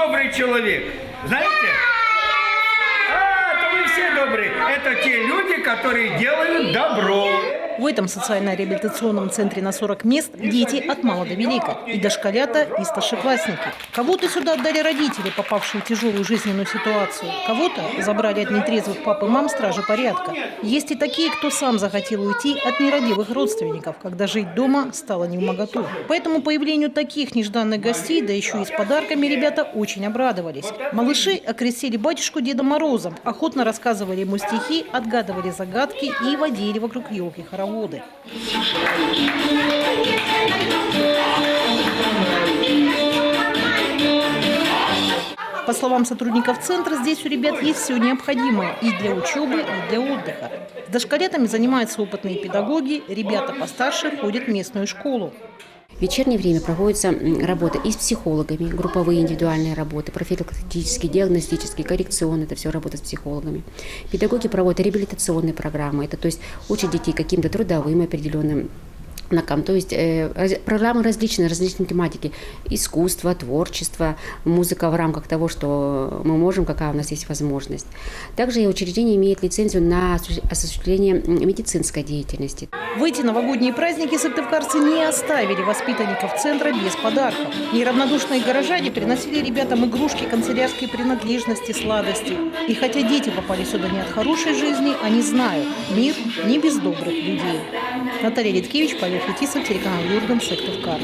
добрый человек? Знаете? То вы все добрые. Это те люди, которые делают добро. В этом социально-реабилитационном центре на 40 мест дети от мала до велика. И дошколята, и старшеклассники. Кого-то сюда отдали родители, попавшие в тяжелую жизненную ситуацию. Кого-то забрали от нетрезвых пап и мам стражи порядка. Есть и такие, кто сам захотел уйти от нерадивых родственников, когда жить дома стало невмоготу. Поэтому появлению таких нежданных гостей, да еще и с подарками, ребята очень обрадовались. Малыши окрестили батюшку Дедом Морозом, охотно рассказывали ему стихи, отгадывали загадки и водили вокруг елки хороводы. По словам сотрудников центра, здесь у ребят есть все необходимое и для учебы, и для отдыха. С дошколятами занимаются опытные педагоги, ребята постарше ходят в местную школу. В вечернее время проводится работа и с психологами, групповые индивидуальные работы, профилактические, диагностические, коррекционные, это все работа с психологами. Педагоги проводят реабилитационные программы, это то есть учат детей каким-то трудовым определенным накам, то есть программы различные тематики, искусство, творчество, музыка в рамках того, что мы можем, какая у нас есть возможность. Также учреждение имеет лицензию на осуществление медицинской деятельности. В эти новогодние праздники сыктывкарцы не оставили воспитанников центра без подарков. Неравнодушные горожане приносили ребятам игрушки, канцелярские принадлежности, сладости. И хотя дети попали сюда не от хорошей жизни, они знают, мир не без добрых людей. Наталья Литкевич, Павел Фетисов, телеканал Юрган, Сыктывкар.